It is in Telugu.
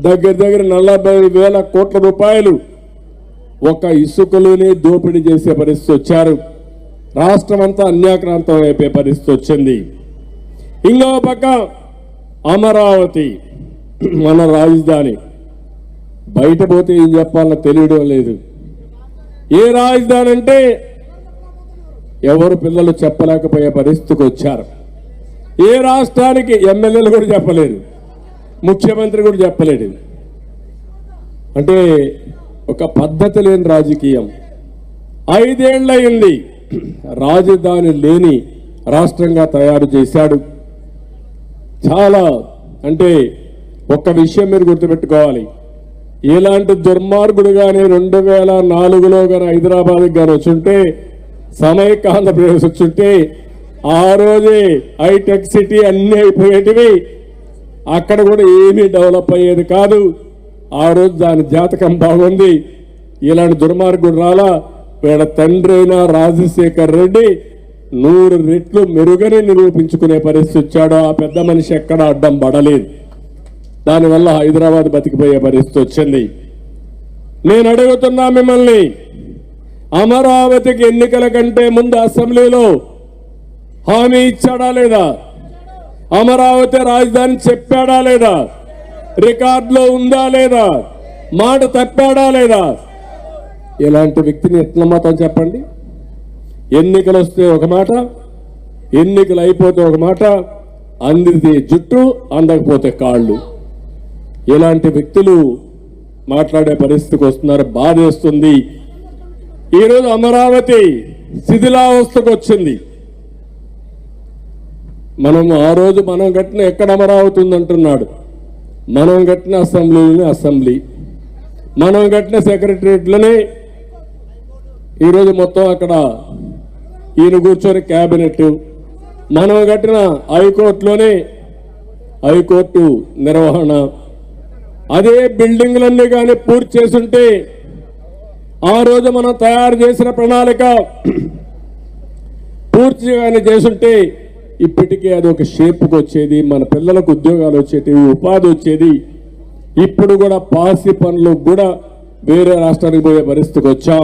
దగ్గర 40,000 కోట్ల రూపాయలు ఒక ఇసుకలోనే దోపిడీ చేసే పరిస్థితి వచ్చారు. రాష్ట్రం అంతా అన్యాక్రాంతం అయిపోయే పరిస్థితి వచ్చింది. ఇంకో పక్క అమరావతి మన రాజధాని, బయట పోతే ఏం చెప్పాలో తెలియడం లేదు. ఏ రాజధాని అంటే ఎవరు పిల్లలు చెప్పలేకపోయే పరిస్థితికి వచ్చారు. ఏ రాష్ట్రానికి ఎమ్మెల్యేలు కూడా చెప్పలేరు, ముఖ్యమంత్రి కూడా చెప్పలేడు. అంటే ఒక పద్ధతి లేని రాజకీయం. 5 ఏళ్లయింది రాజధాని లేని రాష్ట్రంగా తయారు చేశాడు. చాలా అంటే ఒక్క విషయం మీరు గుర్తుపెట్టుకోవాలి, ఇలాంటి దుర్మార్గుడు కానీ 2004లో కానీ హైదరాబాద్కి కానీ వచ్చుంటే, సమైక్య ఆంధ్రప్రదేశ్ వచ్చుంటే ఆ రోజే హైటెక్ సిటీ అన్నీ అయిపోయేటివి, అక్కడ కూడా ఏమీ డెవలప్ అయ్యేది కాదు. ఆ రోజు దాని జాతకం బాగుంది. ఇలాంటి దుర్మార్గుడు రాలా. వీళ్ళ తండ్రి అయిన రాజశేఖర్ రెడ్డి 100 రెట్లు మెరుగని నిరూపించుకునే పరిస్థితి వచ్చాడు. ఆ పెద్ద మనిషి ఎక్కడ అడ్డం పడలేదు. దానివల్ల హైదరాబాద్ బతికిపోయే పరిస్థితి వచ్చింది. నేను అడుగుతున్నా మిమ్మల్ని, అమరావతికి ఎన్నికల కంటే ముందు అసెంబ్లీలో హామీ ఇచ్చాడా లేదా? అమరావతి రాజధాని చెప్పాడా లేదా? రికార్డులో ఉందా లేదా? మాట తప్పాడా లేదా? ఇలాంటి వ్యక్తిని ఎట్లా మాత్రం చెప్పండి. ఎన్నికలు వస్తే ఒక మాట, ఎన్నికలు అయిపోతే ఒక మాట, అందితే జుట్టు అందకపోతే కాళ్ళు. ఇలాంటి వ్యక్తులు మాట్లాడే పరిస్థితికి వస్తున్నారు. బాధేస్తుంది. ఈరోజు అమరావతి శిథిలావస్థకు వచ్చింది. ఆ రోజు మనం కట్టిన ఎక్కడ అమరావతి ఉందంటున్నాడు. మనం కట్టిన అసెంబ్లీ, మనం కట్టిన సెక్రటరియట్లోనే ఈరోజు మొత్తం అక్కడ ఈయన కూర్చొని క్యాబినెట్, మనం కట్టిన హైకోర్టులోనే హైకోర్టు నిర్వహణ. అదే బిల్డింగ్లన్నీ కానీ పూర్తి చేసుంటే, ఆ రోజు మనం తయారు చేసిన ప్రణాళిక పూర్తిగానే చేసుంటే ఇప్పటికే అది ఒక షేప్కి వచ్చేది. మన పిల్లలకు ఉద్యోగాలు వచ్చేటివి, ఉపాధి వచ్చేది. ఇప్పుడు కూడా పాసి పనులు కూడా వేరే రాష్ట్రానికి పోయే పరిస్థితికి వచ్చాం.